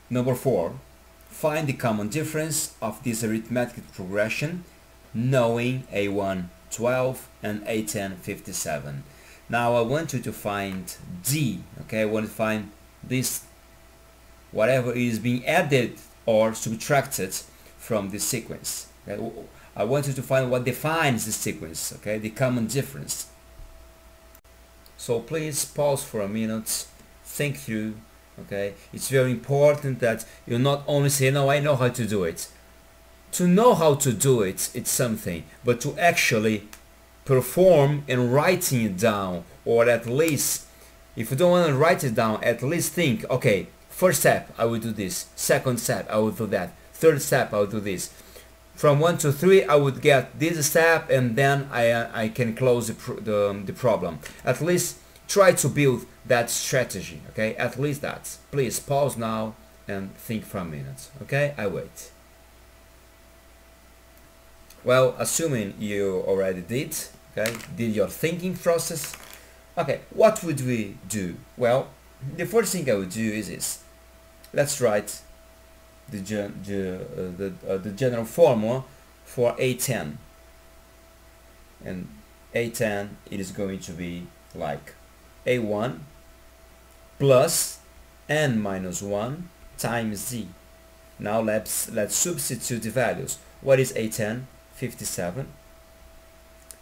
Number 4. Find the common difference of this arithmetic progression knowing A1 12 and A10 57. Now I want you to find D, okay? I want to find this, whatever is being added or subtracted from this sequence. Okay? I want you to find what defines the sequence, okay? The common difference. So please pause for a minute, think through, okay? It's very important that you not only say, no, I know how to do it. To know how to do it, it's something, but to actually perform and writing it down, or at least, if you don't want to write it down, at least think, okay, first step, I will do this. Second step, I will do that. Third step, I will do this. From 1 to 3, I would get this step, and then I can close the problem. At least try to build that strategy, okay? At least that. Please pause now and think for a minute, okay? I wait. Well, assuming you already did, okay, did your thinking process, okay, what would we do? Well, the first thing I would do is this. Let's write the general formula for A10, and A10, it is going to be like A1 plus n minus 1 times z. Now let's substitute the values. What is A10? 57.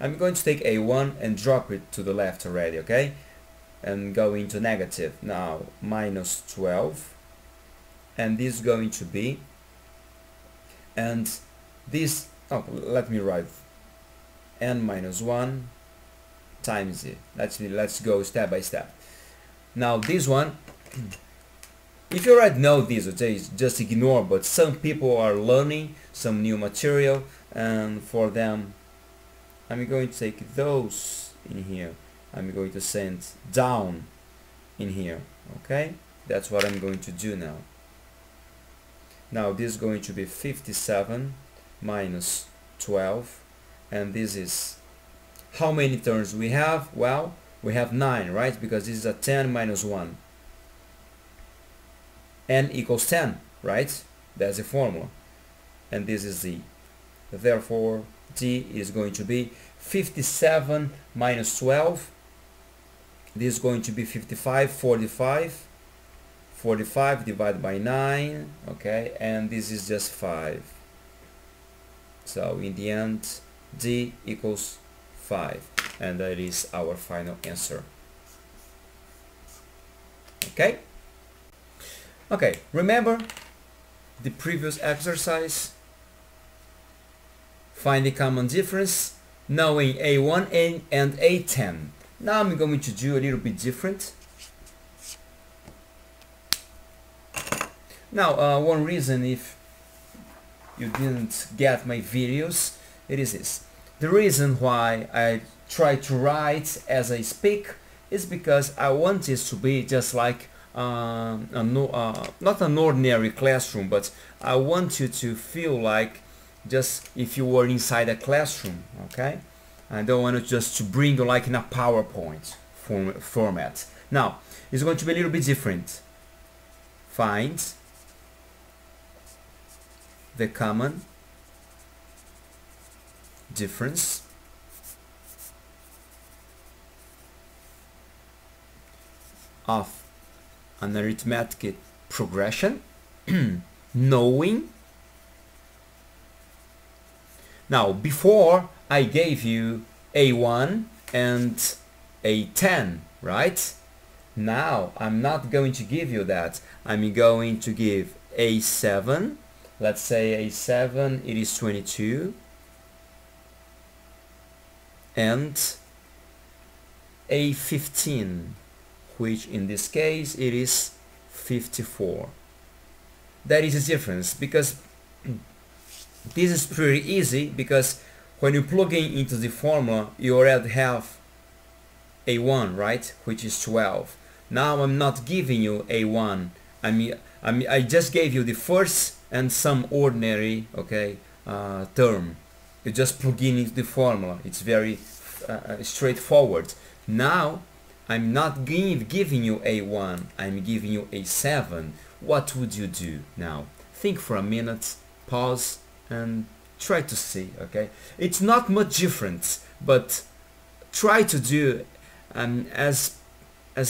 I'm going to take A1 and drop it to the left already, okay? And go into negative. Now minus 12. And this is going to be, and this, oh, let me write n minus 1 times z. Let's go step by step. Now this one, if you already know this, okay, just ignore, but some people are learning some new material, and for them I'm going to take those in here. I'm going to send down in here, okay? That's what I'm going to do now. Now this is going to be 57 minus 12, and this is, how many terms we have? Well, we have 9, right? Because this is a 10 minus 1. N equals 10, right? That's the formula. And this is Z. Therefore, D is going to be 57 minus 12. This is going to be 55, 45. 45 divided by 9, okay, and this is just 5. So in the end, D equals 5, and that is our final answer. Okay? Okay, remember the previous exercise? Find the common difference, knowing A1 and A10. Now I'm going to do a little bit different. Now, one reason if you didn't get my videos, it is this. The reason why I try to write as I speak is because I want this to be just like not an ordinary classroom, but I want you to feel like just if you were inside a classroom, okay? I don't want it just to bring you like in a PowerPoint format. Now, it's going to be a little bit different. Find the common difference of an arithmetic progression knowing. Now, before I gave you A1 and A10, right? Now I'm not going to give you that. I'm going to give A7. Let's say A7, it is 22, and A15, which in this case it is 54. That is the difference, because this is pretty easy, because when you plug into the formula you already have A1, right, which is 12. Now I'm not giving you A1. I just gave you the first and some ordinary, okay, term. You just plug in into the formula. It's very straightforward. Now I'm not giving you A1, I'm giving you A7, what would you do now? Think for a minute, pause, and try to see, okay? It's not much different, but try to do as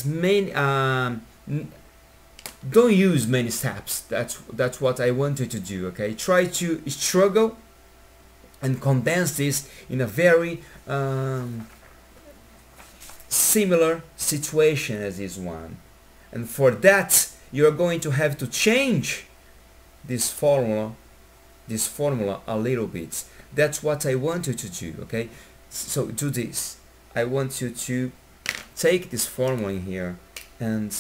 many don't use many steps. That's what I want you to do, okay? Try to struggle and condense this in a very similar situation as this one, and for that you're going to have to change this formula a little bit. That's what I want you to do, okay? So do this. I want you to take this formula in here and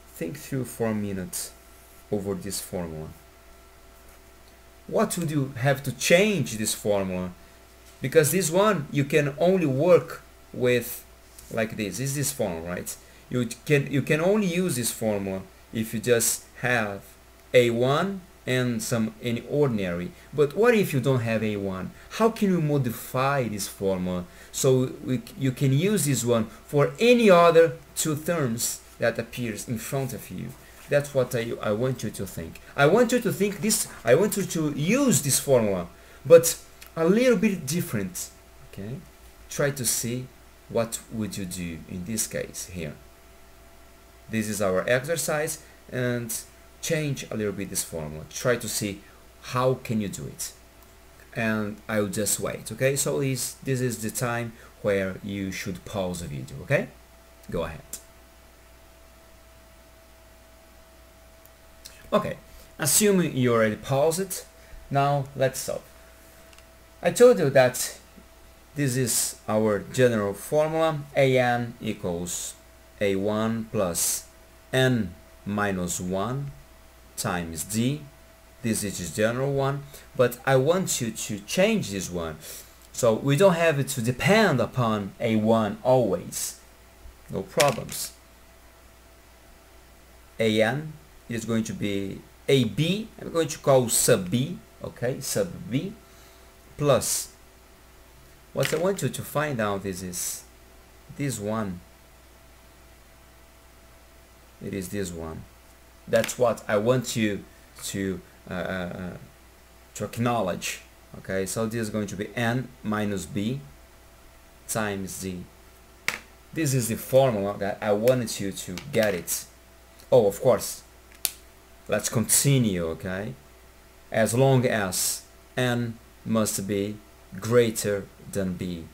think through for a minute over this formula. What would you have to change this formula? Because this one you can only work with like this. Is this formula, right? You can only use this formula if you just have a1 and any ordinary. But what if you don't have a1? How can you modify this formula so you can use this one for any other two terms that appears in front of you? That's what I want you to think. I want you to think this. I want you to use this formula, but a little bit different, okay? Try to see what would you do in this case here. This is our exercise, and change a little bit this formula. Try to see how can you do it, and I'll just wait, okay? So this is the time where you should pause the video, okay? Go ahead. Okay, assuming you already paused it, now let's solve. I told you that this is our general formula. an equals a1 plus n minus 1 times d. This is the general one, but I want you to change this one. So we don't have to depend upon a1 always. No problems. an is going to be ab. I'm going to call sub b, okay, sub b, plus what I want you to find out is this one. It is this one. That's what I want you to acknowledge, okay? So this is going to be n minus b times d. This is the formula that I wanted you to get it. Oh, of course, let's continue, okay? As long as n must be greater than b.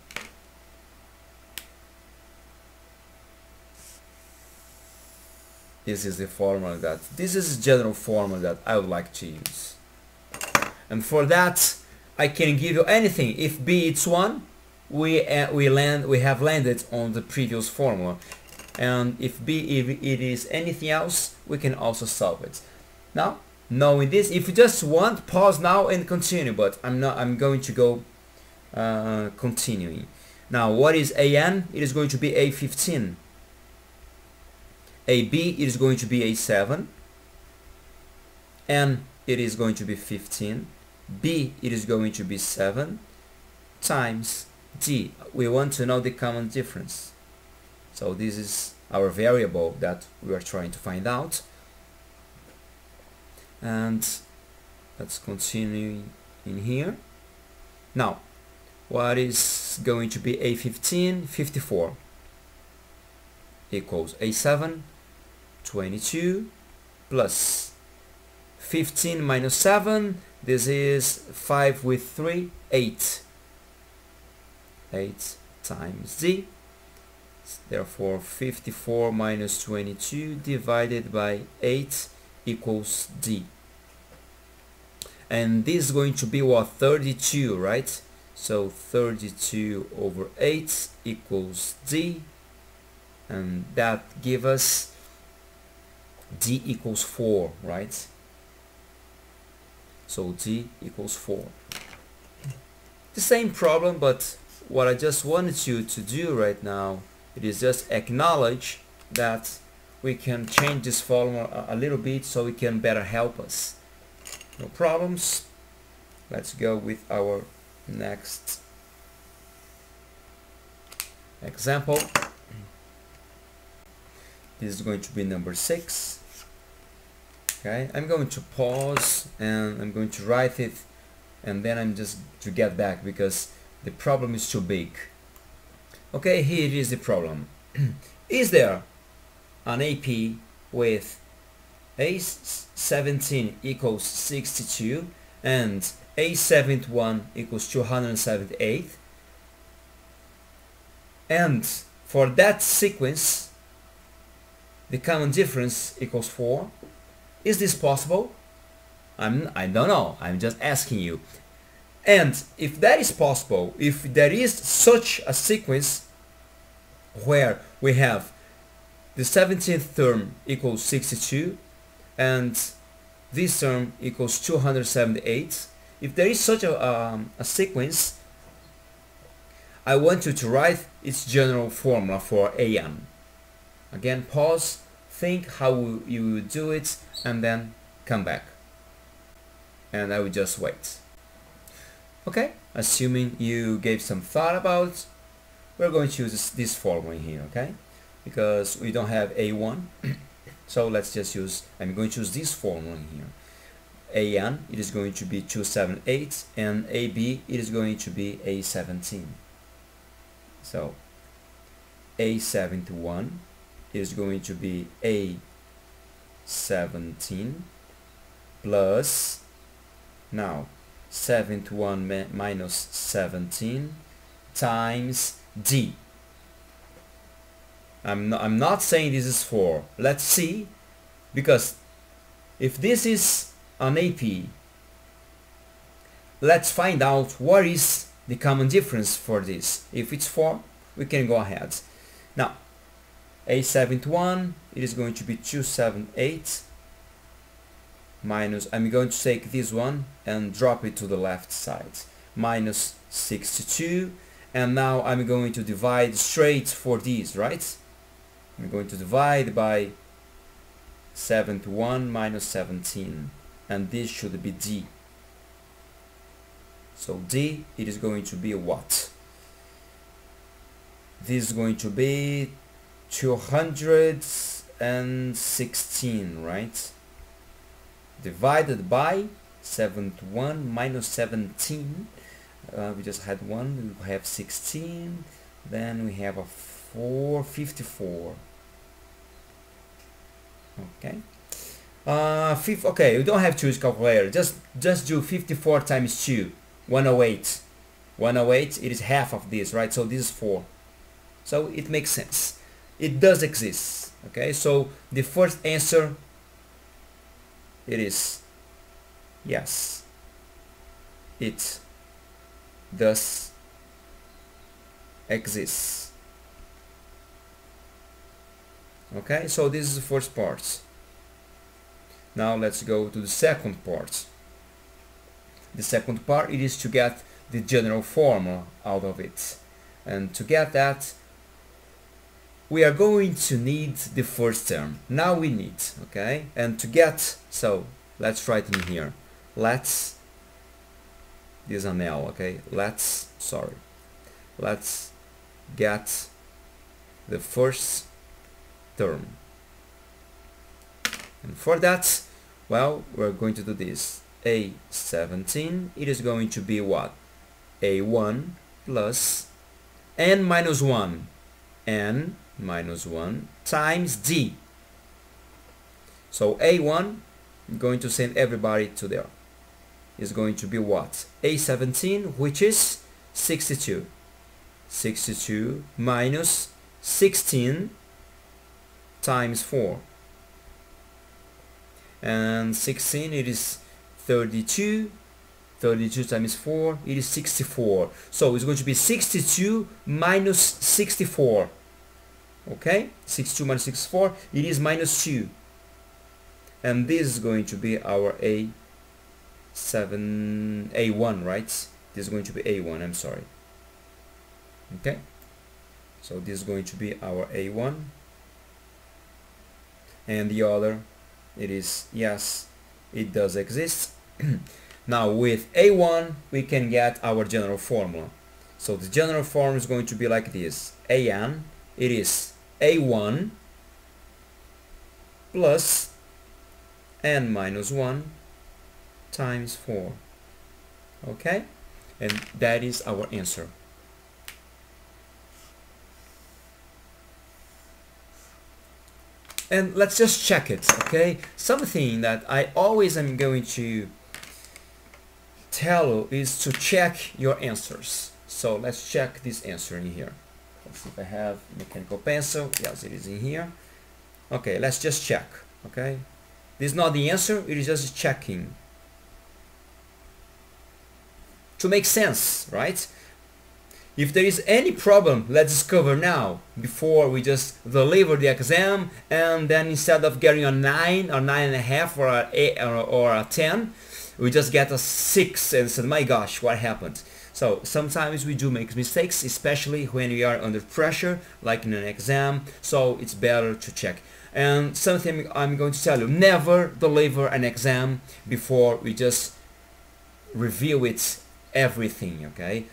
This is the formula this is the general formula that I would like to use. And for that, I can give you anything. If b is 1, we have landed on the previous formula. And if it is anything else, we can also solve it. Now, knowing this, if you just want, pause now and continue, but I'm going to go continuing. Now, what is an? It is going to be a15. AB, it is going to be a7. N, it is going to be 15. B, it is going to be 7 times D. We want to know the common difference. So this is our variable that we are trying to find out. And let's continue in here. Now, what is going to be a15? 54 equals a7, 22, plus 15 minus 7, this is 5 with 3, 8. 8 times d. Therefore, 54 minus 22 divided by 8 equals d. And this is going to be what? 32, right? So 32 over 8 equals d. And that gives us d equals 4, right? So d equals 4. The same problem, but what I just wanted you to do right now, it is just acknowledge that we can change this formula a little bit so it can better help us. No problems. Let's go with our next example. This is going to be number 6. Okay, I'm going to pause and I'm going to write it, and then I'm just to get back because the problem is too big. Okay, here is the problem. Is there an AP with A17 equals 62 and A71 equals 278, and for that sequence the common difference equals 4? Is this possible? I don't know, I'm just asking you. And if that is possible, if there is such a sequence where we have the 17th term equals 62 and this term equals 278, if there is such a sequence, I want you to write its general formula for AN. Again, pause, think how you would do it, and then come back. And I will just wait. Okay, assuming you gave some thought about it, we're going to use this formula here, okay? Because we don't have A1, so let's just use, I'm going to use this formula here. AN, it is going to be 278, and AB, it is going to be A17. So, A71 is going to be A17 plus, now, 71 minus 17 times D. I'm not saying this is 4. Let's see, because if this is an AP, let's find out what is the common difference for this. If it's 4, we can go ahead. Now, A71, it is going to be 278 minus, I'm going to take this one and drop it to the left side, minus 62, and now I'm going to divide straight for these, right? I'm going to divide by 71 minus 17, and this should be D. So D, it is going to be what? This is going to be 216, right? Divided by 71 minus 17. We just had 1, we have 16, then we have a 454. Okay. Okay, we don't have to use calculator. Just do 54 times 2, 108. 108, it is half of this, right? So this is 4. So it makes sense. It does exist. Okay, so the first answer, it is yes, it does exist. Okay, so this is the first part. Now let's go to the second part. The second part, it is to get the general formula out of it, and to get that we are going to need the first term. Now we need, okay, and to get, so let's write in here, let's, this is an L, okay, let's get the first term. And for that, well, we're going to do this. A17, it is going to be what? A1 plus n minus 1, n minus 1 times D. So A1, I'm going to send everybody to there. Is going to be what? A17, which is 62. 62 minus 16 times 4. And 16, it is 32. 32 times 4, it is 64. So it's going to be 62 minus 64. Okay? 62 minus 64, it is minus 2. And this is going to be our A1, right? This is going to be A1, I'm sorry. Okay? So this is going to be our A1. And the other, it is, yes, it does exist. Now with A1 we can get our general formula. So the general formula is going to be like this. AN, it is A1 plus n minus 1 times 4. Okay, and that is our answer. And let's just check it. Okay, something that I always am going to tell you is to check your answers. So let's check this answer in here. Let's see if I have mechanical pencil. Yes, it is in here. Okay, let's just check. Okay, this is not the answer, it is just checking to make sense, right? If there is any problem, let's discover now before we just deliver the exam, and then instead of getting a 9 or 9.5 or a 8 or a 10, we just get a 6 and said, my gosh, what happened? So sometimes we do make mistakes, especially when we are under pressure, like in an exam, so it's better to check. And something I'm going to tell you, never deliver an exam before we just review it, everything, okay?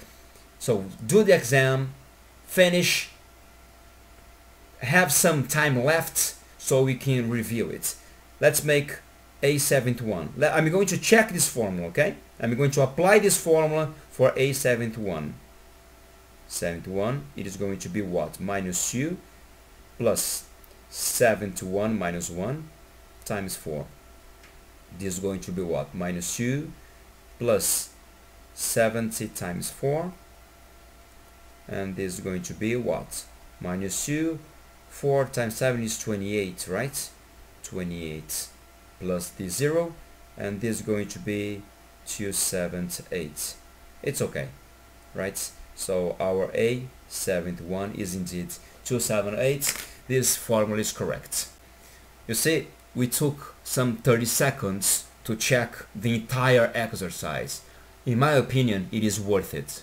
So do the exam, finish, have some time left so we can review it. Let's make A71. I'm going to check this formula, okay? I'm going to apply this formula for A71. 71, it is going to be what? Minus 2 plus 71 minus 1 times 4. This is going to be what? Minus 2 plus 70 times 4. And this is going to be what? Minus 2. 4 times 7 is 28, right? 28 plus the 0. And this is going to be 278. It's okay, right? So our A71 is indeed 278. This formula is correct. You see, we took some 30 seconds to check the entire exercise. In my opinion, it is worth it.